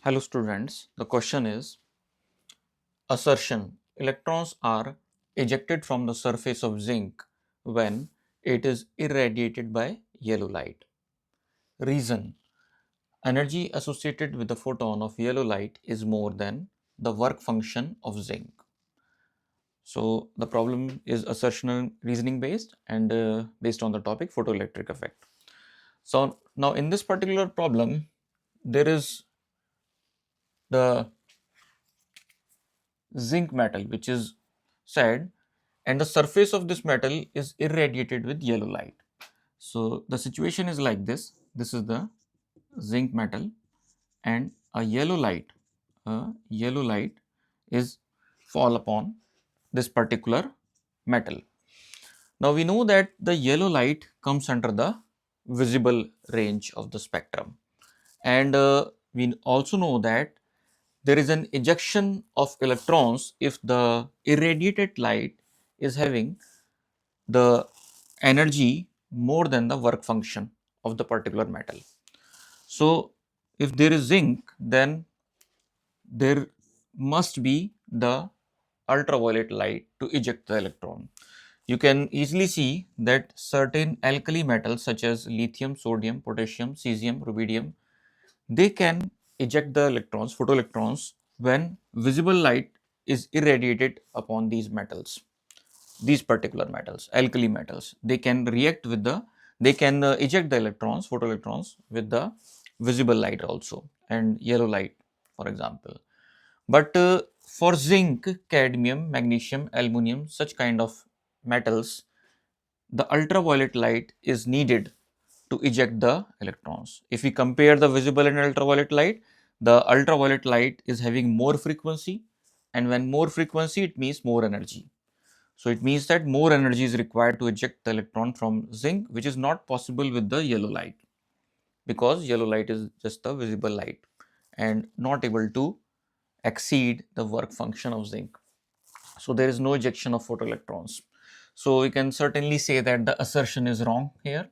Hello students, the question is assertion. Electrons are ejected from the surface of zinc when it is irradiated by yellow light. Reason. Energy associated with the photon of yellow light is more than the work function of zinc. So the problem is assertional reasoning based and based on the topic photoelectric effect. So now in this particular problem there is the zinc metal which is said, and the surface of this metal is irradiated with yellow light. So the situation is like this. This is the zinc metal and a yellow light is fall upon this particular metal. Now we know that the yellow light comes under the visible range of the spectrum, and we also know that there is an ejection of electrons if the irradiated light is having the energy more than the work function of the particular metal. So if there is zinc, then there must be the ultraviolet light to eject the electron. You can easily see that certain alkali metals such as lithium, sodium, potassium, cesium, rubidium, they can eject the electrons, photoelectrons, when visible light is irradiated upon these metals. These particular metals, alkali metals, they can react with the, they can eject the electrons, photoelectrons, with the visible light also, and yellow light, for example. But for zinc, cadmium, magnesium, aluminum, such kind of metals, the ultraviolet light is needed to eject the electrons. If we compare the visible and ultraviolet light, the ultraviolet light is having more frequency, and when more frequency, it means more energy. So it means that more energy is required to eject the electron from zinc, which is not possible with the yellow light, because yellow light is just the visible light and not able to exceed the work function of zinc. So there is no ejection of photoelectrons. So we can certainly say that the assertion is wrong here.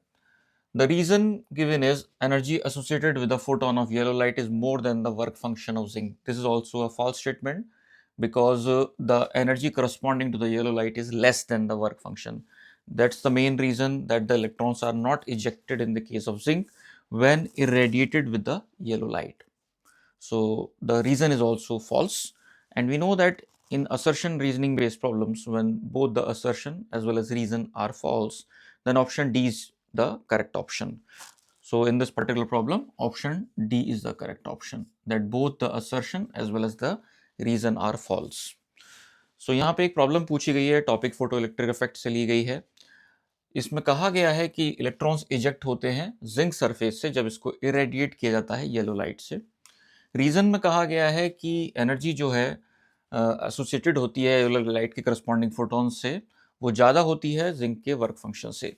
The reason given is energy associated with the photon of yellow light is more than the work function of zinc. This is also a false statement, because the energy corresponding to the yellow light is less than the work function. That's the main reason that the electrons are not ejected in the case of zinc when irradiated with the yellow light. So the reason is also false, and we know that in assertion reasoning based problems, when both the assertion as well as reason are false, then option D is the correct option. So in this particular problem, option D is the correct option, that both the assertion as well as the reason are false. So यहाँ पे एक problem पूछी गई है, topic photo electric effect से ली गई है. इसमें कहा गया है कि इलेक्ट्रॉन्स इजेक्ट होते हैं जिंक सरफेस से जब इसको इरेडिएट किया जाता है येलो लाइट से. रीजन में कहा गया है कि एनर्जी जो है एसोसिएटेड होती है येलो लाइट के करस्पॉन्डिंग फोटॉन से, वो ज़्यादा होती है जिंक के वर्क फंक्शन से.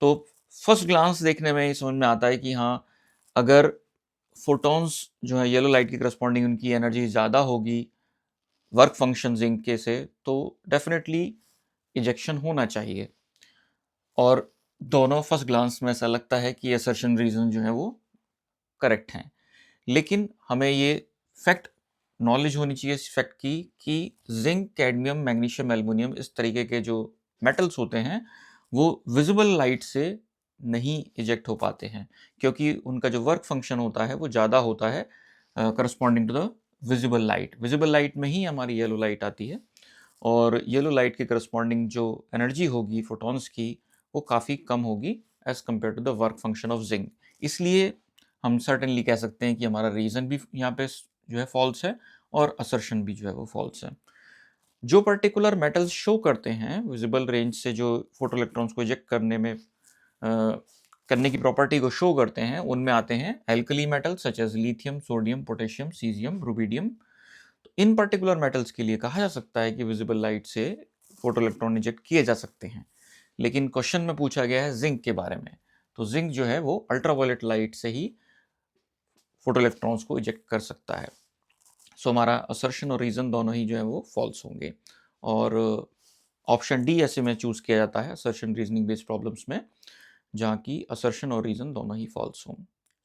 तो फर्स्ट ग्लांस देखने में ये समझ में आता है कि हाँ, अगर फोटॉन्स जो है येलो लाइट के करस्पॉन्डिंग उनकी एनर्जी ज़्यादा होगी वर्क फंक्शन जिंक के से, तो डेफिनेटली इजेक्शन होना चाहिए. और दोनों फर्स्ट ग्लांस में ऐसा लगता है कि असर्शन रीजन जो है वो करेक्ट हैं. लेकिन हमें ये फैक्ट नॉलेज होनी चाहिए इस फैक्ट की कि जिंक, कैडमियम, मैग्नीशियम, एल्युमिनियम इस तरीके के जो मेटल्स होते हैं वो विजिबल लाइट से नहीं इजेक्ट हो पाते हैं, क्योंकि उनका जो वर्क फंक्शन होता है वो ज़्यादा होता है corresponding to the visible light. Visible light में ही हमारी येलो लाइट आती है, और येलो लाइट के करस्पॉन्डिंग जो एनर्जी होगी फोटॉन्स की वो काफ़ी कम होगी as compare to the work function of zinc. इसलिए हम सर्टेनली कह सकते हैं कि हमारा रीज़न भी यहाँ पे जो है फॉल्स है और असर्शन भी जो है वो फॉल्स है. जो पर्टिकुलर मेटल्स शो करते हैं विजिबल रेंज से, जो फोटो इलेक्ट्रॉन्स को इजेक्ट करने में करने की प्रॉपर्टी को शो करते हैं, उनमें आते हैं alkali metal such as lithium, sodium, potassium, caesium, rubidium. तो इन पर्टिकुलर मेटल्स के लिए कहा जा सकता है कि विजिबल लाइट से फोटो इलेक्ट्रॉन इजेक्ट किए जा सकते हैं. लेकिन क्वेश्चन में पूछा गया है जिंक के बारे में, तो जिंक जो है वो अल्ट्रावायलेट लाइट से ही फोटो इलेक्ट्रॉन्स को इजेक्ट कर सकता है. सो हमारा असर्शन और रीजन दोनों ही जो है वो फॉल्स होंगे, और ऑप्शन डी ऐसे में चूज किया जाता है असर्शन रीजनिंग बेस्ड प्रॉब्लम्स में, जहाँ की असर्शन और रीजन दोनों ही फॉल्स हों.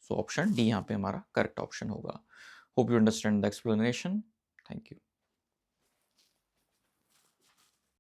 सो ऑप्शन डी यहाँ पे हमारा करेक्ट ऑप्शन होगा. Hope you understand the explanation. Thank you.